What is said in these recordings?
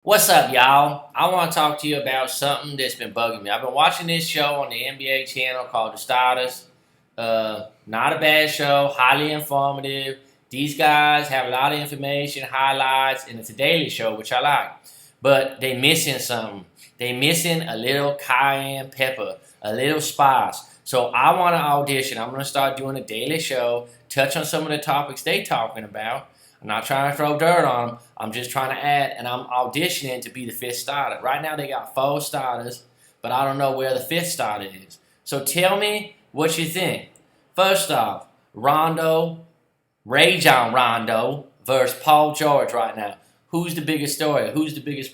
What's up, y'all? I want to talk to you about something that's been bugging me. I've been watching this show on the NBA channel called The Starters. Not a bad show, highly informative. These guys have a lot of information, highlights, and it's a daily show, which I like. But they missing something. They missing a little cayenne pepper, a little spice. So I want to audition. I'm going to start doing a daily show, touch on some of the topics they talking about. I'm not trying to throw dirt on them. I'm just trying to add, and I'm auditioning to be the fifth starter. Right now, they got four starters, but I don't know where the fifth starter is. So tell me what you think. First off, Rajon Rondo versus Paul George right now. Who's the biggest story? Who's the biggest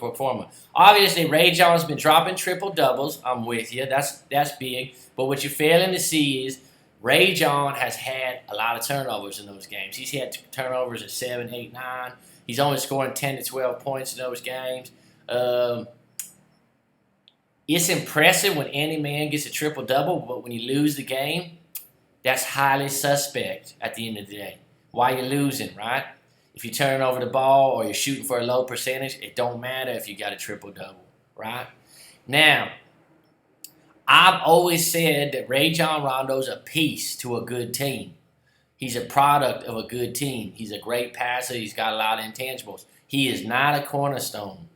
performer? Obviously, Rajon's been dropping triple doubles. I'm with you. That's big. But what you're failing to see is Rajon has had a lot of turnovers in those games. He's had turnovers at 7, 8, 9. He's only scoring 10 to 12 points in those games. It's impressive when any man gets a triple double, but when you lose the game, that's highly suspect at the end of the day. Why you're losing, right? If you turn over the ball or you're shooting for a low percentage, it don't matter if you got a triple double, right? Now, I've always said that Rajon Rondo's a piece to a good team. He's a product of a good team. He's a great passer. He's got a lot of intangibles. He is not a cornerstone,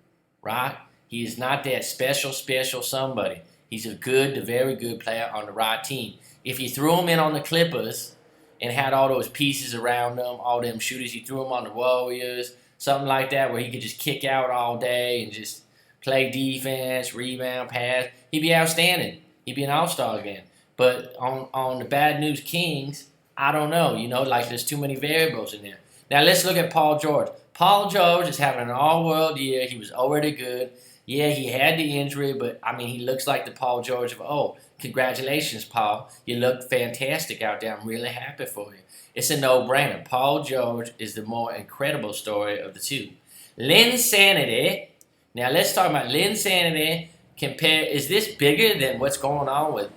right? He is not that special somebody. He's a good to very good player on the right team. If you threw him in on the Clippers and had all those pieces around them, all them shooters, you threw him on the Warriors, something like that, where he could just kick out all day and just play defense, rebound, pass, he'd be outstanding. He'd be an all-star again. But on the Bad News Kings, I don't know. Like there's too many variables in there. Now let's look at Paul George. Paul George is having an all-world year. He was already good. Yeah, he had the injury, but I mean, he looks like the Paul George of old. Congratulations, Paul. You look fantastic out there. I'm really happy for you. It's a no-brainer. Paul George is the more incredible story of the two. Linsanity. Now let's talk about Linsanity. Is this bigger than what's going on with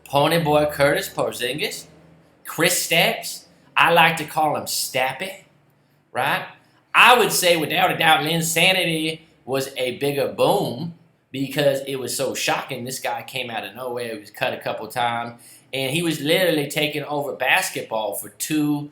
Ponyboy Curtis Porzingis, Kristaps? I like to call him Stappy, right? I would say without a doubt Linsanity was a bigger boom because it was so shocking. This guy came out of nowhere. He was cut a couple times, and he was literally taking over basketball for 2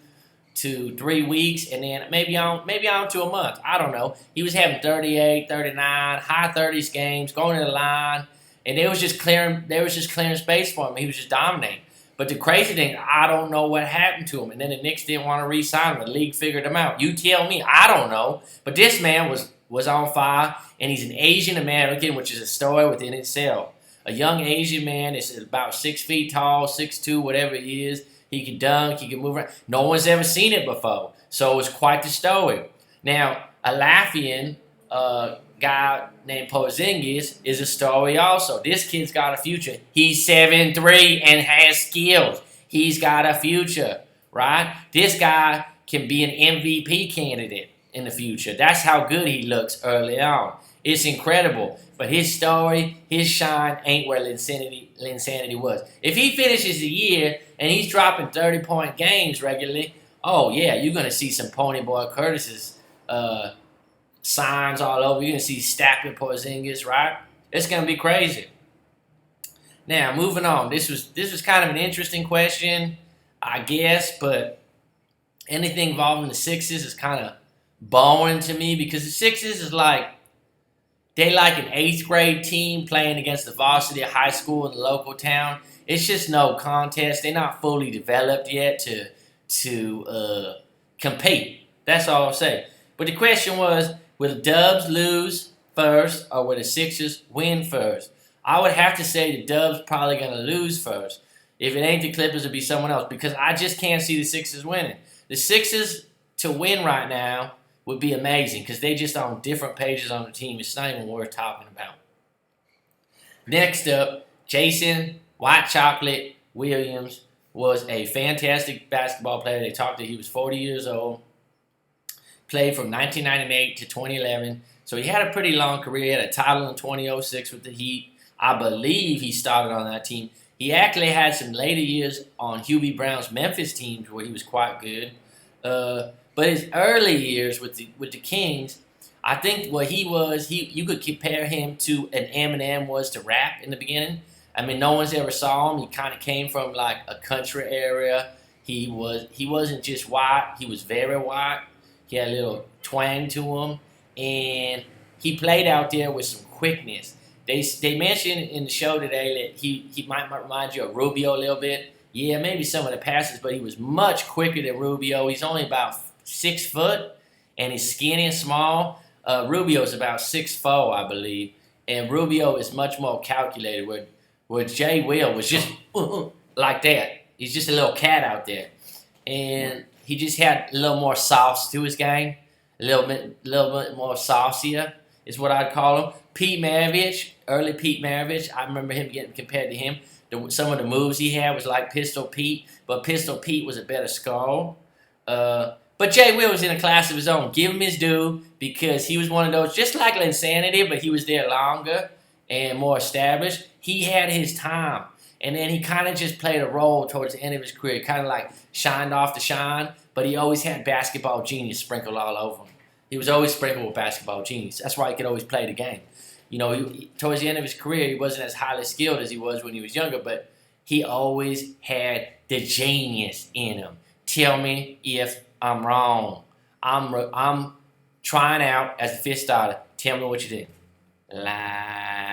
to 3 weeks, and then maybe on to a month. I don't know. He was having 38, 39, high 30s games, going to the line, and they was just clearing space for him. He was just dominating. But the crazy thing, I don't know what happened to him. And then the Knicks didn't want to re-sign him. The league figured him out. You tell me. I don't know. But this man was on fire, and he's an Asian American, which is a story within itself. A young Asian man is about 6 feet tall, 6'2", whatever he is. He can dunk. He can move around. No one's ever seen it before. So it's quite the story. Now, a Latvian guy named Porzingis is a story also. This kid's got a future. He's 7'3" and has skills. He's got a future, right? This guy can be an MVP candidate in the future. That's how good he looks early on. It's incredible. But his story, his shine ain't where Linsanity was. If he finishes the year and he's dropping 30-point games regularly, oh yeah, you're going to see some Ponyboy Curtis's signs all over. You're going to see Stappy Porzingis, right? It's going to be crazy. Now, moving on. This was kind of an interesting question, I guess, but anything involving the Sixers is kind of boring to me because the Sixers is like, they like an 8th grade team playing against the varsity of high school in the local town. It's just no contest. They're not fully developed yet to compete. That's all I'll say. But the question was, will the Dubs lose first or will the Sixers win first? I would have to say the Dubs probably going to lose first. If it ain't the Clippers, it'll be someone else because I just can't see the Sixers winning. The Sixers to win right now would be amazing because they just on different pages on the team. It's not even worth talking about. Next up, Jason White Chocolate Williams was a fantastic basketball player. They talked that he was 40 years old, played from 1998 to 2011. So he had a pretty long career. He had a title in 2006 with the Heat. I believe he started on that team. He actually had some later years on Hubie Brown's Memphis teams where he was quite good. But his early years with the Kings, I think what he was, you could compare him to an Eminem was to rap in the beginning. I mean, no one's ever saw him. He kind of came from like a country area. He wasn't just white. He was very white. He had a little twang to him, and he played out there with some quickness. They mentioned in the show today that he might remind you of Rubio a little bit. Yeah, maybe some of the passes, but he was much quicker than Rubio. He's only about 6 foot, and he's skinny and small. Rubio's about 6'4", I believe, and Rubio is much more calculated. Where Jay Will was just like that. He's just a little cat out there, and he just had a little more sauce to his game, little bit more saucier is what I'd call him. Pete Maravich, early Pete Maravich, I remember him getting compared to him. Some of the moves he had was like Pistol Pete, but Pistol Pete was a better skull. But Jay Will was in a class of his own. Give him his due because he was one of those, just like Linsanity, but he was there longer and more established. He had his time. And then he kind of just played a role towards the end of his career, kind of like shined off the shine, but he always had basketball genius sprinkled all over him. He was always sprinkled with basketball genius. That's why he could always play the game. You know, towards the end of his career, he wasn't as highly skilled as he was when he was younger, but he always had the genius in him. Tell me if I'm wrong. I'm trying out as a fifth starter. Tell me what you think. Lie.